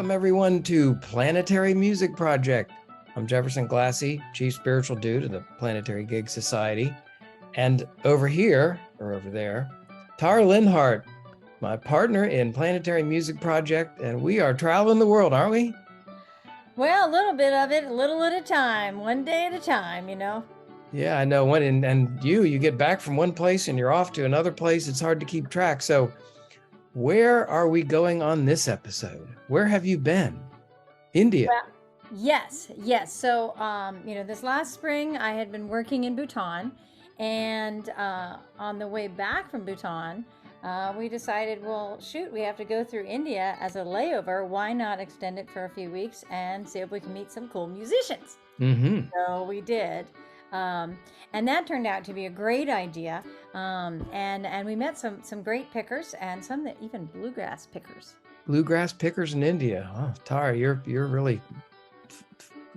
Welcome everyone to Planetary Music Project. I'm Jefferson Glassy, Chief Spiritual Dude of the Planetary Gig Society. And over here, or over there, Tara Linhardt, my partner in Planetary Music Project, and we are traveling the world, aren't we? Well, a little bit of it, a little at a time, one day at a time, you know. Yeah, I know. And you get back from one place and you're off to another place. It's hard to keep track. So where are we going on this episode? Where have you been? India. Well, yes. So, this last spring I had been working in Bhutan, and on the way back from Bhutan, we decided, well, shoot, we have to go through India as a layover. Why not extend it for a few weeks and see if we can meet some cool musicians? Mm-hmm. So we did. And that turned out to be a great idea. And we met some great pickers and some that even bluegrass pickers. Bluegrass pickers in India. Oh, Tara, you're really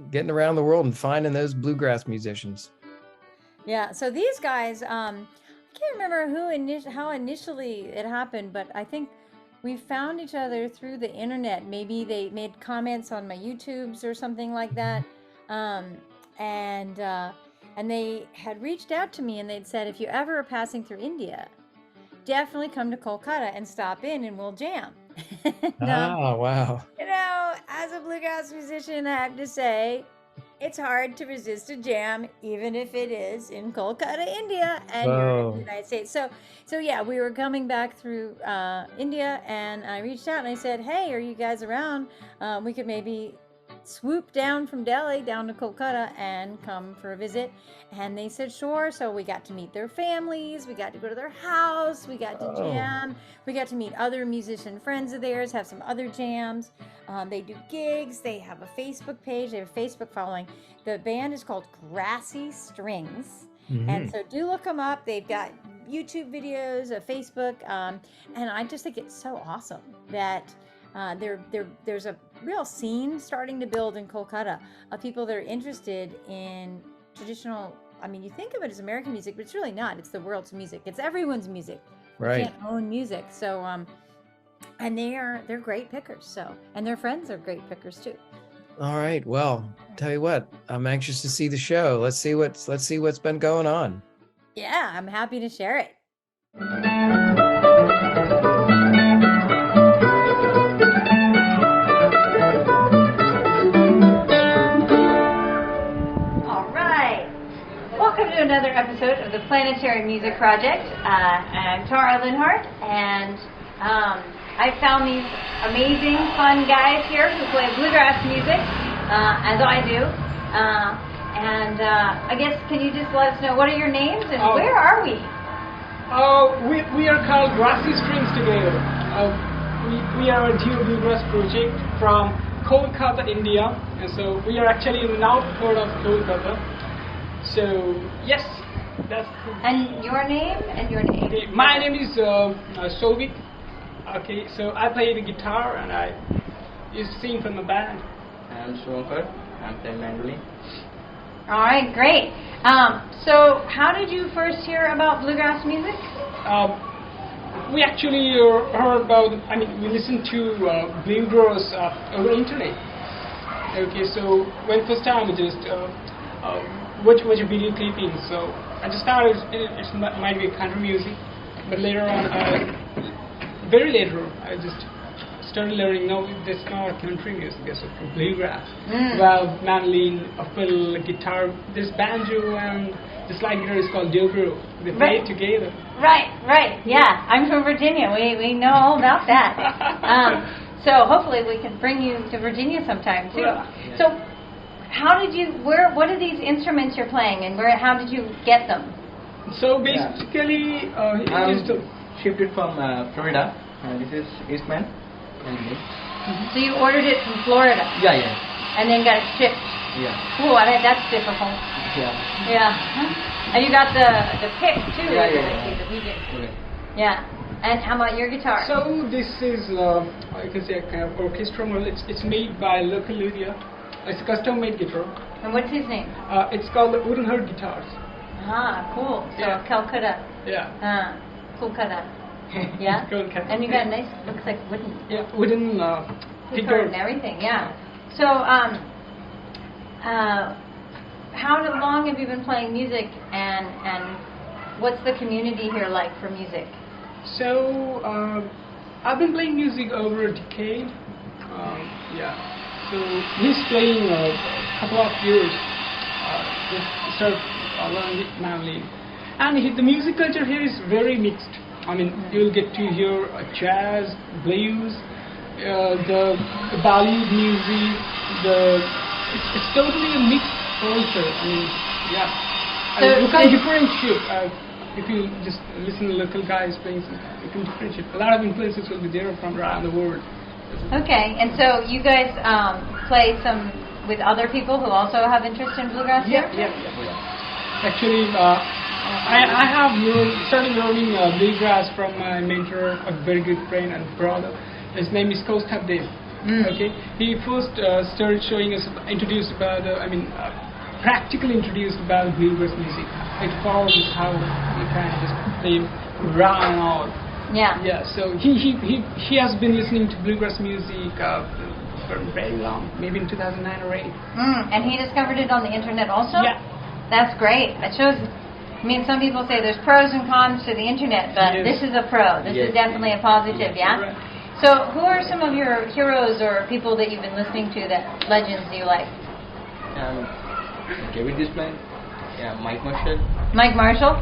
getting around the world and finding those bluegrass musicians. Yeah. So these guys, I can't remember how initially it happened, but I think we found each other through the internet. Maybe they made comments on my YouTubes or something like that. And they had reached out to me and they'd said, if you ever are passing through India, definitely come to Kolkata and stop in and we'll jam. Wow. As a bluegrass musician, I have to say, it's hard to resist a jam, even if it is in Kolkata, India, and you're in the United States. So yeah, we were coming back through India, and I reached out and I said, hey, are you guys around? We could maybe swoop down from Delhi down to Kolkata and come for a visit. And they said sure. So we got to meet their families, we got to go to their house, we got to jam, we got to meet other musician friends of theirs, have some other jams. They do gigs, they have a Facebook page, they have a Facebook following. The band is called Grassy Strings. Mm-hmm. And so do look them up. They've got YouTube videos, a Facebook, and I just think it's so awesome that there's a real scene starting to build in Kolkata of people that are interested in traditional. I mean, you think of it as American music, but it's really not. It's the world's music. It's everyone's music. Right. You can't own music. So, and they're great pickers. So, and their friends are great pickers too. All right. Well, tell you what, I'm anxious to see the show. Let's see what's been going on. Yeah, I'm happy to share it. Welcome to another episode of the Planetary Music Project. I'm Tara Linhardt, and I found these amazing, fun guys here who play bluegrass music, as I do. I guess, can you just let us know, what are your names and where are we? We are called Grassy Strings together. We are a duo bluegrass project from Kolkata, India. And so we are actually in the north part of Kolkata. So yes, that's. And your name and your name. Okay, my name is Souvik. Okay, so I play the guitar and I used to sing from the band. I'm Subhankar. I'm playing mandolin. All right, great. So how did you first hear about bluegrass music? We actually heard about. I mean, we listened to bluegrass over the internet. Okay, so when first time we just. Watch a video clipping, so I just thought it might be country music, but later on, very later, I just started learning, no, that's not country music, it's bluegrass. Well, mandolin, a fiddle, guitar, there's banjo, and the slide guitar is called dobro. They play it together. Right, yeah, I'm from Virginia, we know all about that. So hopefully we can bring you to Virginia sometime too. Yeah. So, what are these instruments you're playing, and how did you get them? So basically, I'm shifted from Florida. This is Eastman. So you ordered it from Florida? Yeah. And then got it shipped? Yeah. Ooh, I bet that's difficult. Yeah. And you got the pick too? Yeah. Yeah. And how about your guitar? So this is, I can say, a kind of orchestra model. It's made by local Lydia. It's a custom-made guitar. And what's his name? It's called the Linhardt guitars. Ah, cool. So Yeah. Calcutta. Yeah. Kolkata. Yeah. Kolkata. And you got a nice, looks like wooden. Yeah, wooden Pickard and everything, yeah. So, how long have you been playing music, and what's the community here like for music? So, I've been playing music over a decade. Yeah. So he's playing a couple of years. Just started learning it manually, and the music culture here is very mixed. I mean, you'll get to hear jazz, blues, the Bollywood music. It's totally a mixed culture. I mean, yeah. So you can differentiate. If you just listen to local guys playing, you can differentiate. A lot of influences will be there from around the world. Okay, and so you guys play some with other people who also have interest in bluegrass here? Yeah. Actually, I have started learning bluegrass from my mentor, a very good friend and brother. His name is Kolkata. Okay, he first started showing us, practically introduced about bluegrass music. It follows how you can just play around and all. Yeah. So he has been listening to bluegrass music for very long, maybe in 2009 or 8. And he discovered it on the internet also? Yeah. That's great. That shows. I mean, some people say there's pros and cons to the internet, but this is a pro. This is definitely a positive, yeah? Right. So who are some of your heroes or people that you've been listening to, that legends you like? Kevin Display. Yeah, Mike Marshall. Mike Marshall?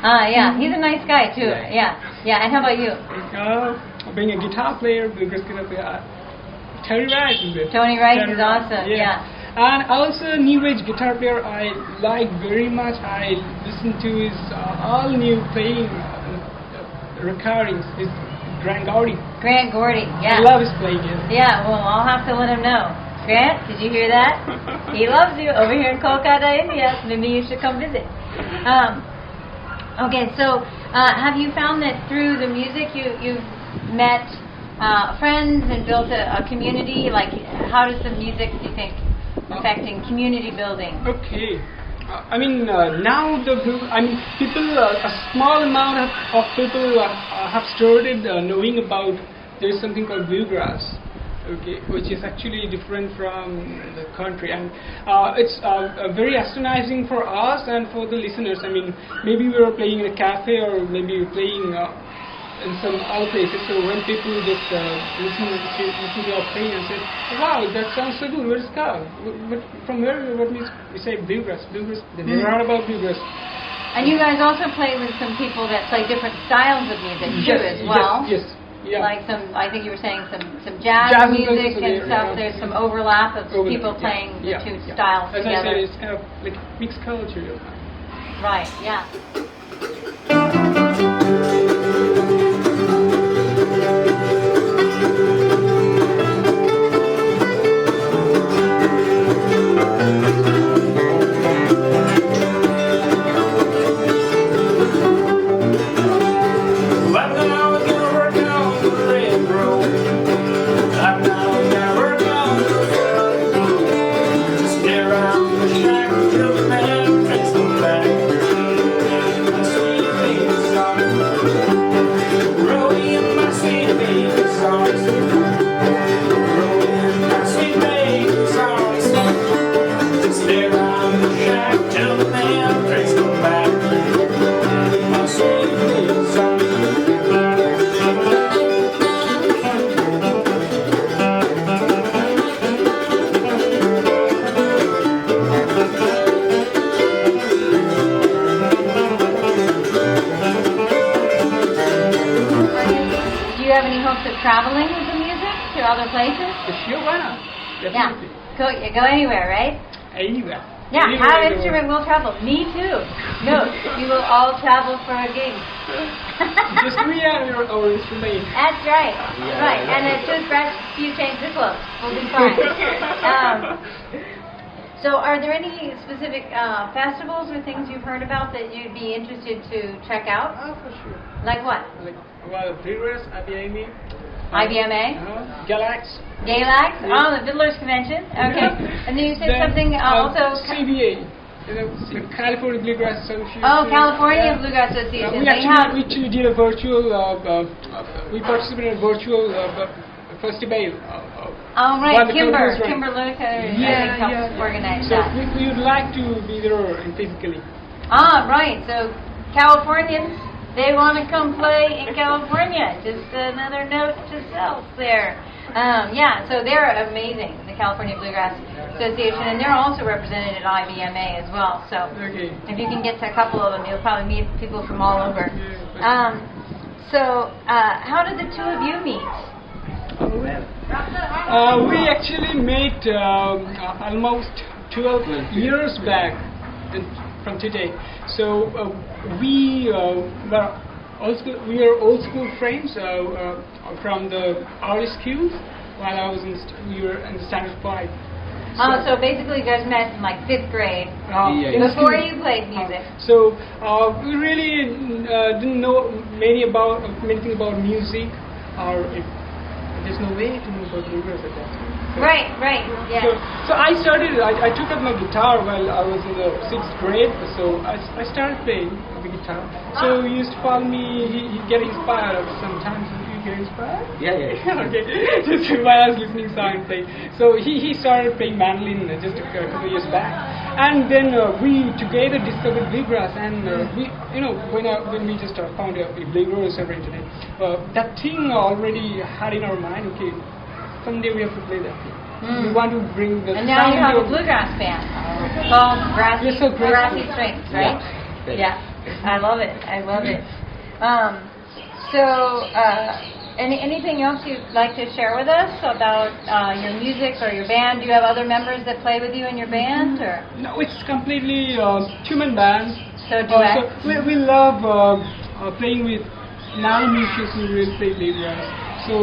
Yeah. He's a nice guy too. Yeah. And how about you? Being a guitar player, bluegrass guitar player, Tony Rice is it? Tony Rice is awesome. Yeah. And also new age guitar player I like very much. I listen to his all new playing recordings. His Grant Gordy. Yeah. I love his playing. Yeah. Well, I'll have to let him know. Grant, did you hear that? He loves you over here in Kolkata, India. Maybe you should come visit. Okay, so have you found that through the music you've met friends and built a community? Like, how does the music, do you think, affecting community building? Okay. Now people, a small amount of people have started knowing about there's something called bluegrass. Okay, which is actually different from the country, and it's very astonishing for us and for the listeners. I mean, maybe we are playing in a cafe, or maybe we're playing in some other places. So when people just listen to our playing and say, "Wow, that sounds so good. Where's Carl? From where? What means we say bluegrass? They never heard about bluegrass." And you guys also play with some people that play different styles of music too, as well. Yes. Yeah. Like I think you were saying some jazz music and stuff. There's some overlap of people playing the two styles As together. I said, it's kind of like mixed culture. Right, yeah. Traveling with the music to other places? Sure, why not? Definitely. Yeah. Go anywhere, right? Anywhere. Yeah, Anywhere our instrument will travel. Me too. No, we will all travel for a gig. Just we and our instrument. That's right. Right. And a toothbrush, few changes of clothes. We'll be fine. So are there any specific festivals or things you've heard about that you'd be interested to check out? Oh, for sure. Like what? Bluegrass, IBMA. IBMA? Galax. Galax? Yeah. Oh, the Fiddlers Convention. Okay. And then you said something also... CBA. The California Bluegrass Association. Oh, California Bluegrass Association. We actually did a virtual, we participated in a virtual festival. Oh, right, while the Kimber COVID was running. Lunica, I think, helps organize So that. we would like to be there and physically. Ah, right. So Californians, they want to come play in California. Just another note to self there. Yeah, so they're amazing, the California Bluegrass Association, and they're also represented at IBMA as well. So Okay. if you can get to a couple of them, you'll probably meet people from all over. So how did the two of you meet? We actually met almost 12 years back from today. So we are old school friends from the early schools while we were in standard 5. So basically you guys met in like 5th grade In before school. you played music. So we really didn't know anything about music, or if there's no way to know about bluegrass at that time. Right, yeah. So I took up my guitar while I was in the 6th grade, so I started playing the guitar. So he used to call me, he'd get inspired sometimes. You get inspired? Yeah. Okay, just while I was listening to song and playing. So he started playing mandolin just a couple of years back. And then we together discovered bluegrass, and when we just found a bluegrass over internet, that thing already had in our mind, okay, someday we have to play that thing. We want to bring the And now you sound have a of- bluegrass band called Grassy, Yes, so Grassy Strings, right? Yeah. I love it. Anything else you'd like to share with us about your music or your band? Do you have other members that play with you in your band, or? No, it's completely two-man band. So duet? So we love playing with another musicians who really play bluegrass. So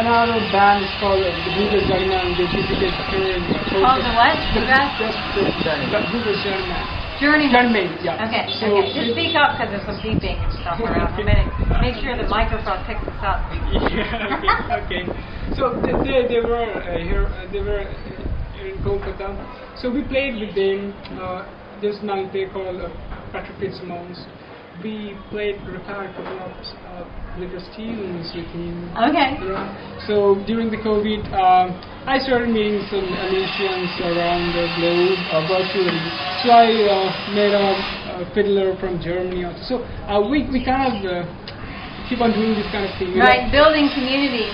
another band is called the Bluegrass Journeyman, which is here in Called the what? Bluegrass? The Bluegrass Journeyman. Journeyman. Yeah. Okay. So Just speak up because there's some beeping and stuff around. I'm gonna make sure the microphone picks this up. Yeah. Okay. So they were here. They were in Kolkata. So we played with them. There's another player called Patrick Simmons. We played retired couple of bluegrass tunes with him. Okay. Yeah. So during the COVID, I started meeting some musicians around the globe virtually. So I met a fiddler from Germany also. So we kind of keep on doing this kind of thing. Right, building community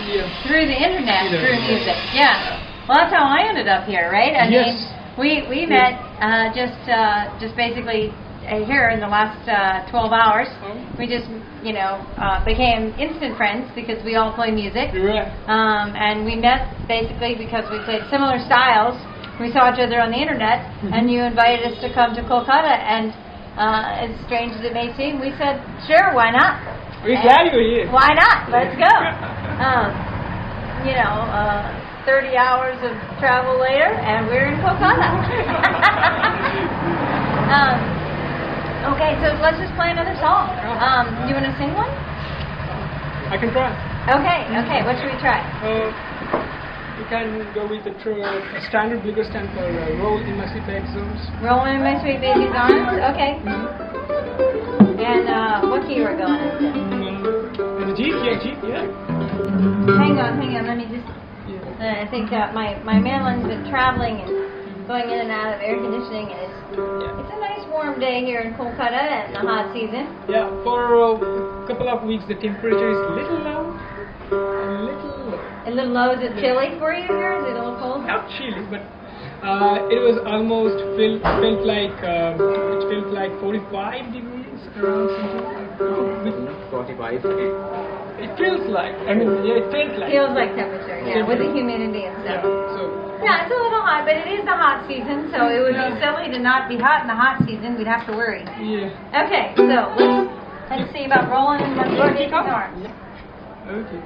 through the internet, Either, through yeah. music. Yeah. Well, that's how I ended up here, right? I Yes. mean, we met just basically here in the last 12 hours. We just, became instant friends because we all play music. Right. And we met basically because we played similar styles. We saw each other on the internet, and you invited us to come to Kolkata. And as strange as it may seem, we said, sure, why not? We're glad you're here. Why not? Let's go. 30 hours of travel later, and we're in Kolkata. Okay, so let's just play another song. Do you want to sing one? I can try. Okay. What should we try? You can go with a standard bluegrass tempo, Roll in My Sweet Baby's Arms. Rolling in My Sweet Baby's Arms? Okay. And what key we're going into? In the G, yeah. Hang on. Let me just... I think my mandoline's been traveling and going in and out of air conditioning, and it's a nice warm day here in Kolkata in the hot season. Yeah, for a couple of weeks the temperature is a little low. A little low. Is it chilly for you here? Is it a little cold? Not chilly, but it was almost felt like 45 degrees around something. 45. It feels like. It felt like. Feels like temperature, with the humidity and Yeah. stuff. So. Yeah, it's a little hot, but it is the hot season, so it would be silly to not be hot in the hot season. We'd have to worry. Yeah. Okay, so let's see about rolling in my baby's arms. Okay.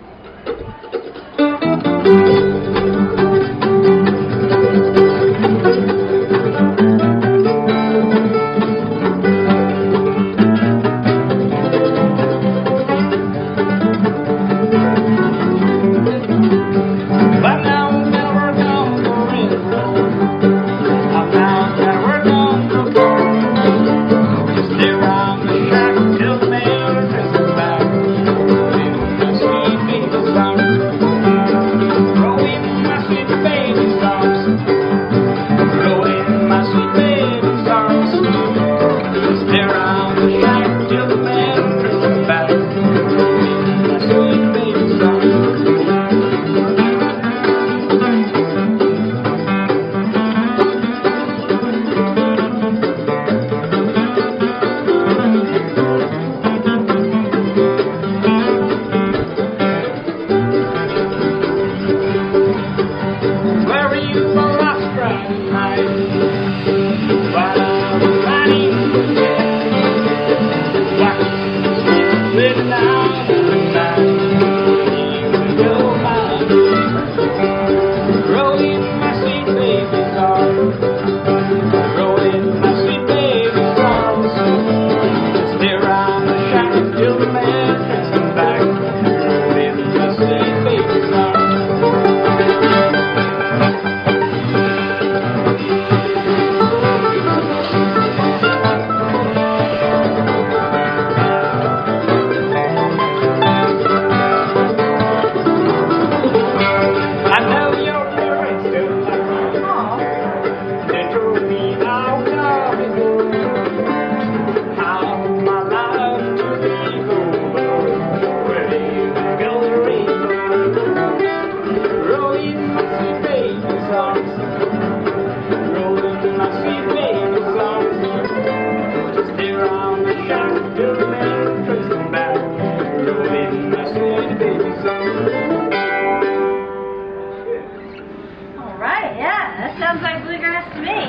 Sounds like bluegrass to me.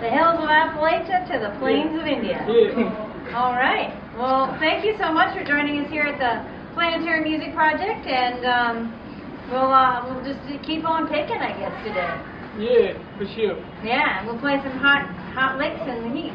The hills of Appalachia to the plains of India. All right. Well, thank you so much for joining us here at the Planetary Music Project, and we'll just keep on picking, I guess, today. Yeah, for sure. Yeah, we'll play some hot licks in the heat.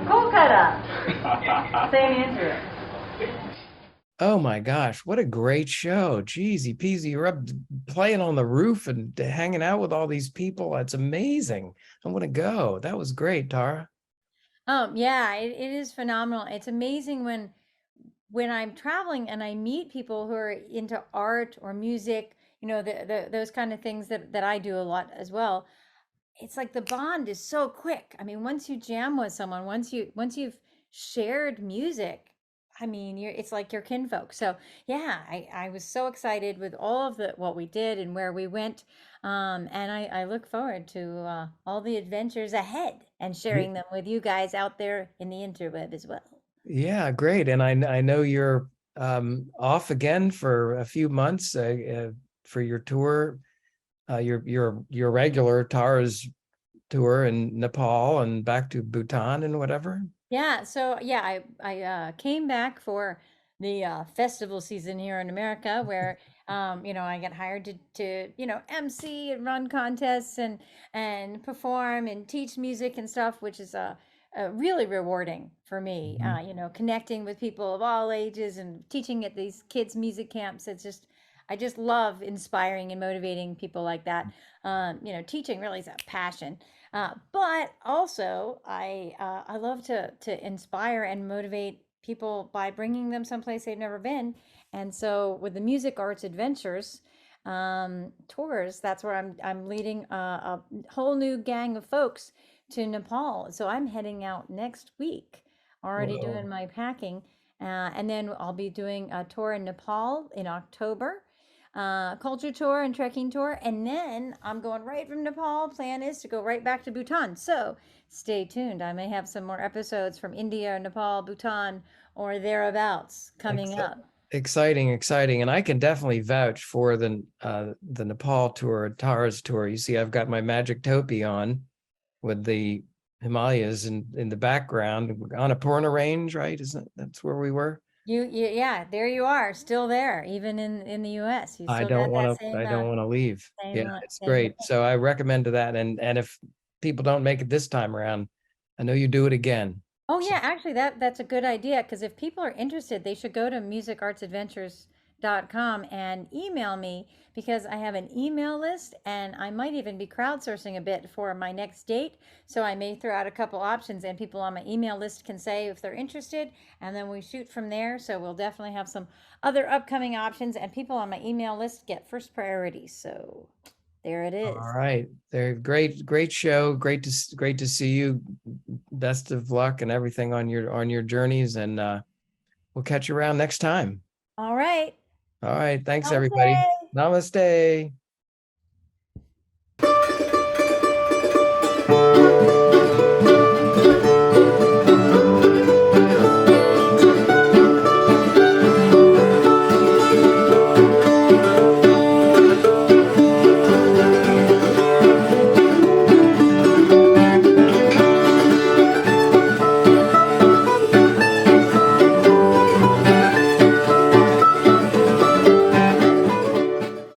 Kolkata. Same answer. Oh my gosh, what a great show. Jeezy peasy, you're up playing on the roof and hanging out with all these people. That's amazing. I want to go. That was great, Tara. Yeah, it is phenomenal. It's amazing when I'm traveling and I meet people who are into art or music, those kind of things that I do a lot as well. It's like the bond is so quick. I mean, once you jam with someone, once you've shared music, I mean, it's like your kinfolk. So yeah, I was so excited with all of what we did and where we went. And I look forward to all the adventures ahead and sharing them with you guys out there in the interweb as well. Yeah, great. And I know you're off again for a few months for your tour, your regular Tara's tour in Nepal and back to Bhutan and whatever. Yeah, so yeah, I came back for the festival season here in America, where I get hired to MC and run contests and perform and teach music and stuff, which is really rewarding for me. Mhm. You know, connecting with people of all ages and teaching at these kids' music camps. It's just, I just love inspiring and motivating people like that. You know, teaching really is a passion, but also I love to inspire and motivate people by bringing them someplace they've never been. And so with the Music Arts Adventures tours, that's where I'm leading a whole new gang of folks to Nepal. So I'm heading out next week, already doing Whoa. my packing. And then I'll be doing a tour in Nepal in October, culture tour and trekking tour. And then I'm going right from Nepal. Plan is to go right back to Bhutan. So stay tuned. I may have some more episodes from India, Nepal, Bhutan, or thereabouts coming Ex- up. Exciting, exciting. And I can definitely vouch for the Nepal tour, Tara's tour. You see, I've got my magic topi on with the Himalayas in the background on a Purna range, right? Isn't that's where we were? Yeah, there you are, still there, even in the US. You still got that I don't want to leave. Yeah, it's same great. thing. So I recommend that. And if people don't make it this time around, I know you do it again. Oh So, yeah, actually that's a good idea because if people are interested, they should go to musicartsadventures.com and email me because I have an email list and I might even be crowdsourcing a bit for my next date. So I may throw out a couple options and people on my email list can say if they're interested and then we shoot from there. So we'll definitely have some other upcoming options and people on my email list get first priority. So there it all is. right. They're great show. Great to see you. Best of luck and everything on your journeys. And we'll catch you around next time. All right. All right. Thanks, everybody. Namaste. Namaste.